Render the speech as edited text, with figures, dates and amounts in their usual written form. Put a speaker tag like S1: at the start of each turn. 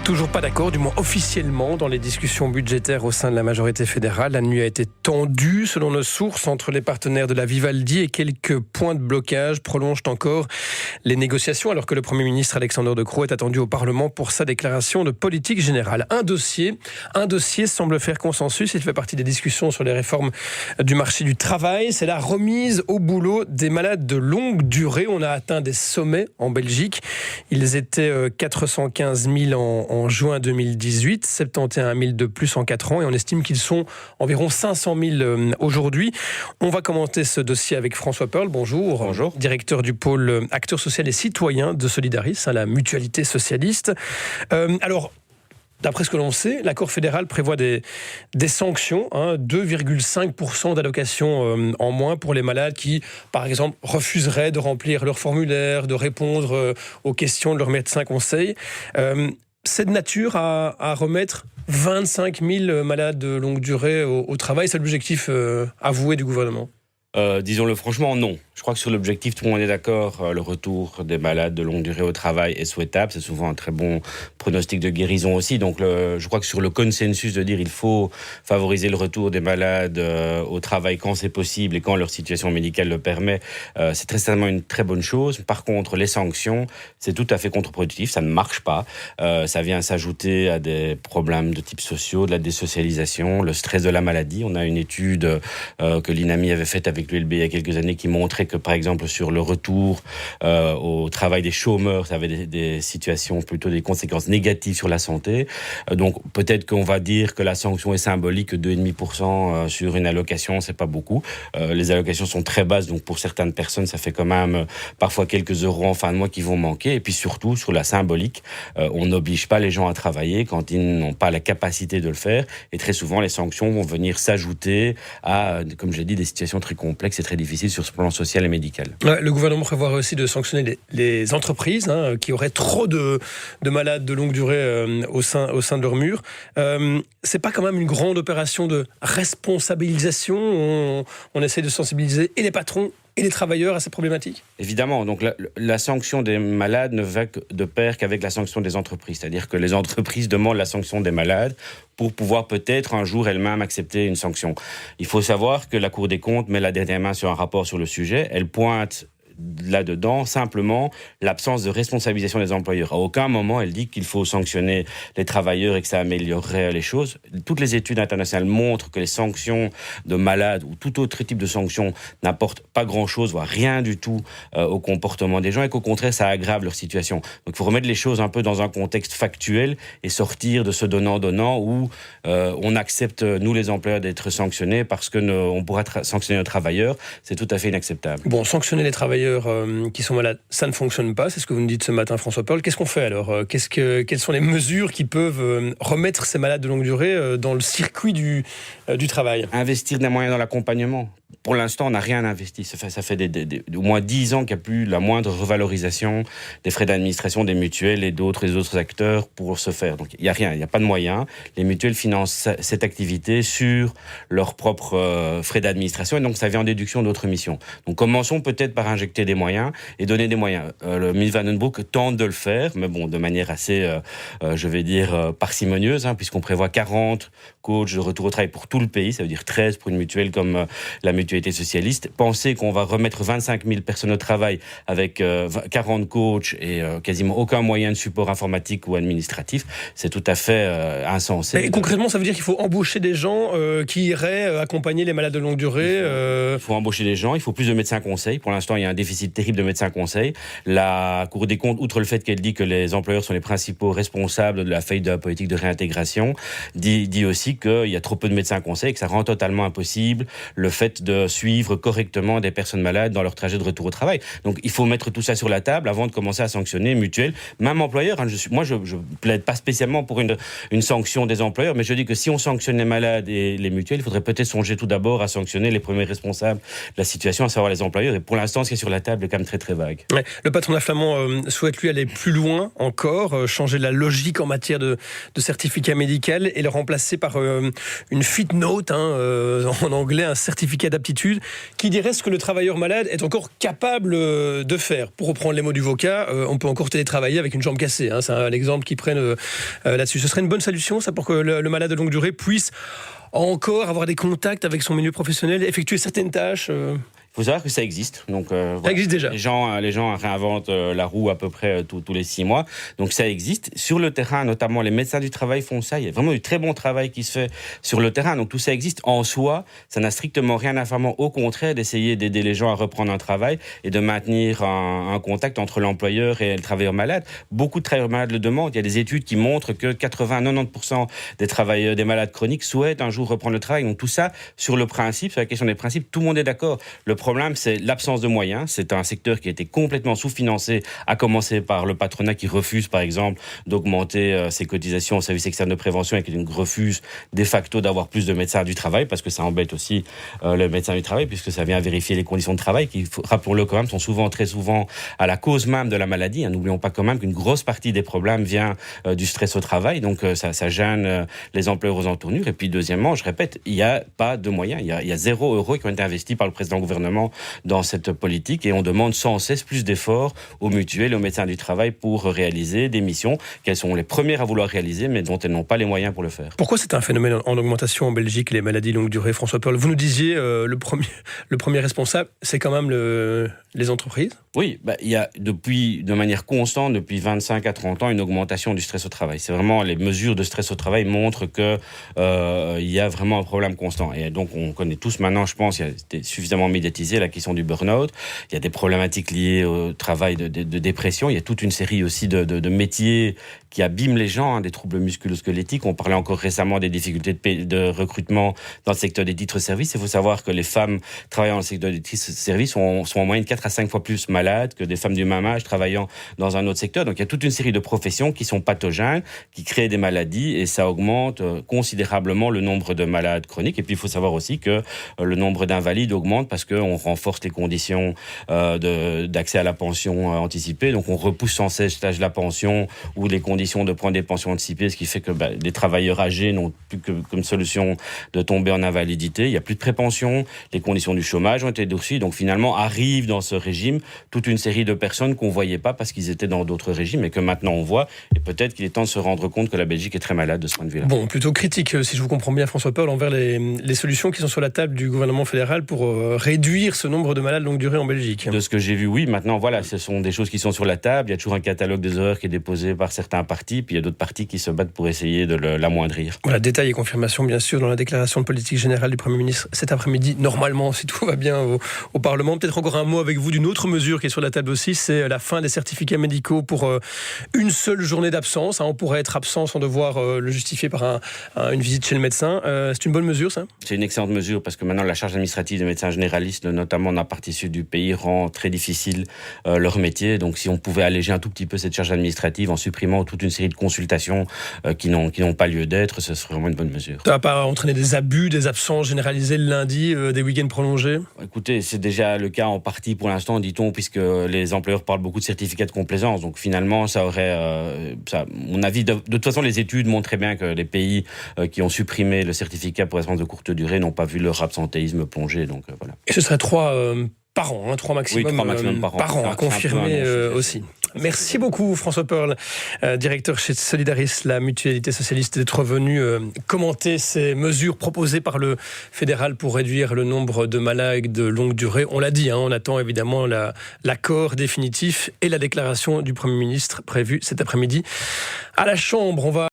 S1: Toujours pas d'accord, du moins officiellement, dans les discussions budgétaires au sein de la majorité fédérale. La nuit a été tendue, selon nos sources, entre les partenaires de la Vivaldi, et quelques points de blocage prolongent encore les négociations, alors que le Premier ministre Alexander De Croo est attendu au Parlement pour sa déclaration de politique générale. Un dossier semble faire consensus. Il fait partie des discussions sur les réformes du marché du travail. C'est la remise au boulot des malades de longue durée. On a atteint des sommets en Belgique. Ils étaient 415 000 en juin 2018, 71 000 de plus en 4 ans, et on estime qu'ils sont environ 500 000 aujourd'hui. On va commenter ce dossier avec François Perle. Bonjour.
S2: Bonjour.
S1: Directeur du pôle acteurs sociaux et citoyens de Solidaris, la mutualité socialiste. Alors, d'après ce que l'on sait, l'accord fédéral prévoit des sanctions, 2,5% d'allocation en moins pour les malades qui, par exemple, refuseraient de remplir leur formulaire, de répondre aux questions de leur médecin conseil. C'est de nature à remettre 25 000 malades de longue durée au travail. C'est l'objectif avoué du gouvernement.
S2: Disons-le franchement, non. Je crois que sur l'objectif, tout le monde est d'accord. Le retour des malades de longue durée au travail est souhaitable. C'est souvent un très bon pronostic de guérison aussi. Donc, je crois que sur le consensus de dire il faut favoriser le retour des malades au travail quand c'est possible et quand leur situation médicale le permet, c'est très certainement une très bonne chose. Par contre, les sanctions, c'est tout à fait contre-productif. Ça ne marche pas. Ça vient s'ajouter à des problèmes de type sociaux, de la désocialisation, le stress de la maladie. On a une étude que l'INAMI avait faite avec l'ULB il y a quelques années qui montrait que, par exemple, sur le retour au travail des chômeurs, ça avait des situations, plutôt des conséquences négatives sur la santé. Donc, peut-être qu'on va dire que la sanction est symbolique, 2,5% sur une allocation, c'est pas beaucoup. Les allocations sont très basses, donc pour certaines personnes, ça fait quand même parfois quelques euros en fin de mois qui vont manquer. Et puis surtout, sur la symbolique, on n'oblige pas les gens à travailler quand ils n'ont pas la capacité de le faire. Et très souvent, les sanctions vont venir s'ajouter à, comme je l'ai dit, des situations très complexes et très difficiles sur ce plan social et médical.
S1: Le gouvernement prévoit aussi de sanctionner les entreprises qui auraient trop de malades de longue durée au sein de leurs murs. C'est pas quand même une grande opération de responsabilisation? On essaie de sensibiliser et les patrons et les travailleurs à ces problématiques?
S2: Évidemment, donc la sanction des malades ne va de pair qu'avec la sanction des entreprises. C'est-à-dire que les entreprises demandent la sanction des malades pour pouvoir peut-être un jour elles-mêmes accepter une sanction. Il faut savoir que la Cour des comptes met la dernière main sur un rapport sur le sujet. Elle pointe là-dedans simplement l'absence de responsabilisation des employeurs. À aucun moment elle dit qu'il faut sanctionner les travailleurs et que ça améliorerait les choses. Toutes les études internationales montrent que les sanctions de malades ou tout autre type de sanctions n'apportent pas grand-chose, voire rien du tout au comportement des gens, et qu'au contraire ça aggrave leur situation. Donc il faut remettre les choses un peu dans un contexte factuel et sortir de ce donnant-donnant où on accepte, nous les employeurs, d'être sanctionnés parce qu'on pourra sanctionner nos travailleurs. C'est tout à fait inacceptable.
S1: Bon, sanctionner les travailleurs qui sont malades, ça ne fonctionne pas, c'est ce que vous nous dites ce matin, François Perle. Qu'est-ce qu'on fait alors? Quelles sont les mesures qui peuvent remettre ces malades de longue durée dans le circuit du travail?
S2: Investir des moyens dans l'accompagnement. Pour l'instant, on n'a rien investi. Ça fait au moins 10 ans qu'il n'y a plus la moindre revalorisation des frais d'administration des mutuelles et les autres acteurs pour ce faire. Donc, il n'y a rien, il n'y a pas de moyens. Les mutuelles financent cette activité sur leurs propres frais d'administration, et donc ça vient en déduction d'autres missions. Donc, commençons peut-être par injecter des moyens et donner des moyens. Le ministre Van den Broek tente de le faire, mais bon, de manière assez, parcimonieuse, puisqu'on prévoit 40 coachs de retour au travail pour tout le pays. Ça veut dire 13 pour une mutuelle comme la mutualité socialiste. Penser qu'on va remettre 25 000 personnes au travail avec 40 coachs et quasiment aucun moyen de support informatique ou administratif, c'est tout à fait insensé.
S1: Et concrètement, ça veut dire qu'il faut embaucher des gens qui iraient accompagner les malades de longue durée?
S2: Il faut embaucher des gens, il faut plus de médecins conseils. Pour l'instant, il y a un déficit terrible de médecins conseils. La Cour des comptes, outre le fait qu'elle dit que les employeurs sont les principaux responsables de la faillite de la politique de réintégration, dit aussi qu'il y a trop peu de médecins conseils et que ça rend totalement impossible le fait de suivre correctement des personnes malades dans leur trajet de retour au travail. Donc il faut mettre tout ça sur la table avant de commencer à sanctionner mutuelles, même employeurs. Moi, je plaide pas spécialement pour une sanction des employeurs, mais je dis que si on sanctionne les malades et les mutuelles, il faudrait peut-être songer tout d'abord à sanctionner les premiers responsables de la situation, à savoir les employeurs. Et pour l'instant, ce qui est sur la table est quand même très très vague.
S1: Ouais. Le patronat flamand souhaite lui aller plus loin encore, changer la logique en matière de certificat médical et le remplacer par une fit note, en anglais, un certificat d'aptitude inaptitude, qui dirait ce que le travailleur malade est encore capable de faire. Pour reprendre les mots du VOCA, on peut encore télétravailler avec une jambe cassée. C'est l'exemple qu'ils prennent là-dessus. Ce serait une bonne solution, ça, pour que le malade de longue durée puisse encore avoir des contacts avec son milieu professionnel, effectuer certaines tâches
S2: Il faut savoir que ça existe. Donc,
S1: ça existe déjà.
S2: Les gens réinventent la roue à peu près tous les 6 mois. Donc ça existe. Sur le terrain, notamment les médecins du travail font ça. Il y a vraiment du très bon travail qui se fait sur le terrain. Donc tout ça existe. En soi, ça n'a strictement rien à faire. Au contraire, d'essayer d'aider les gens à reprendre un travail et de maintenir un contact entre l'employeur et le travailleur malade. Beaucoup de travailleurs malades le demandent. Il y a des études qui montrent que 80-90% des malades chroniques souhaitent un jour reprendre le travail. Donc tout ça, sur le principe, sur la question des principes, tout le monde est d'accord. Le problème, c'est l'absence de moyens. C'est un secteur qui a été complètement sous-financé, à commencer par le patronat qui refuse, par exemple, d'augmenter ses cotisations au service externe de prévention et qui refuse de facto d'avoir plus de médecins du travail, parce que ça embête aussi le médecin du travail, puisque ça vient vérifier les conditions de travail qui, rappelons-le quand même, sont très souvent à la cause même de la maladie. N'oublions pas quand même qu'une grosse partie des problèmes vient du stress au travail, donc ça gêne les employeurs aux entournures. Et puis deuxièmement, je répète, il n'y a pas de moyens. Il y a 0 € qui ont été investis par le précédent gouvernement dans cette politique, et on demande sans cesse plus d'efforts aux mutuelles et aux médecins du travail pour réaliser des missions qu'elles sont les premières à vouloir réaliser, mais dont elles n'ont pas les moyens pour le faire.
S1: Pourquoi c'est un phénomène en augmentation en Belgique, les maladies longue durée, François Pearl? Vous nous disiez, le premier responsable, c'est quand même les entreprises?
S2: Oui, il y a de manière constante, depuis 25 à 30 ans, une augmentation du stress au travail. C'est vraiment, les mesures de stress au travail montrent que il y a vraiment un problème constant. Et donc, on connaît tous maintenant, je pense, il y a été suffisamment médiatisé la question du burn-out. Il y a des problématiques liées au travail de dépression. Il y a toute une série aussi de métiers qui abîment les gens, des troubles musculo-squelettiques. On parlait encore récemment des difficultés de recrutement dans le secteur des titres-services. Il faut savoir que les femmes travaillant dans le secteur des titres-services sont en moyenne 4 à 5 fois plus malades que des femmes du même âge travaillant dans un autre secteur. Donc il y a toute une série de professions qui sont pathogènes, qui créent des maladies, et ça augmente considérablement le nombre de malades chroniques. Et puis il faut savoir aussi que le nombre d'invalides augmente parce qu'on renforce les conditions d'accès à la pension anticipée. Donc on repousse sans cesse l'âge de la pension ou les conditions de prendre des pensions anticipées, ce qui fait que les travailleurs âgés n'ont plus que comme solution de tomber en invalidité. Il n'y a plus de prépension, les conditions du chômage ont été durcies. Donc finalement arrive dans ce régime toute une série de personnes qu'on ne voyait pas parce qu'ils étaient dans d'autres régimes et que maintenant on voit. Et peut-être qu'il est temps de se rendre compte que la Belgique est très malade de ce point de vue-là.
S1: Bon, plutôt critique, si je vous comprends bien, François Pearl, envers les solutions qui sont sur la table du gouvernement fédéral pour réduire ce nombre de malades longue durée en Belgique.
S2: De ce que j'ai vu, oui. Maintenant, voilà, ce sont des choses qui sont sur la table. Il y a toujours un catalogue des erreurs qui est déposé par certains partis, puis il y a d'autres partis qui se battent pour essayer de l'amoindrir.
S1: Voilà, détails et confirmations, bien sûr, dans la déclaration de politique générale du Premier ministre cet après-midi, normalement, si tout va bien au Parlement. Peut-être encore un mot avec vous d'une autre mesure qui est sur la table aussi, c'est la fin des certificats médicaux pour une seule journée d'absence. On pourrait être absent sans devoir le justifier par une visite chez le médecin. C'est une bonne mesure, ça?
S2: C'est une excellente mesure, parce que maintenant, la charge administrative des médecins généralistes, notamment dans la partie sud du pays, rend très difficile leur métier. Donc si on pouvait alléger un tout petit peu cette charge administrative en supprimant toute une série de consultations qui n'ont pas lieu d'être, ce serait vraiment une bonne mesure.
S1: Ça va pas entraîner des abus, des absences généralisées le lundi, des week-ends prolongés?
S2: Écoutez, c'est déjà le cas en partie pour l'instant, dit-on, puisque les employeurs parlent beaucoup de certificats de complaisance. Donc finalement, ça aurait... mon avis, de toute façon, les études montrent très bien que les pays qui ont supprimé le certificat pour absence de courte durée n'ont pas vu leur absentéisme plonger. Donc voilà.
S1: Et ce serait 3 par an, 3 maximum,
S2: oui, 3 maximum par an,
S1: à confirmer aussi. Merci beaucoup François Pearl, directeur chez Solidaris, la mutualité socialiste, d'être venu commenter ces mesures proposées par le fédéral pour réduire le nombre de malades de longue durée. On l'a dit, on attend évidemment l'accord définitif et la déclaration du Premier ministre prévue cet après-midi à la Chambre. On va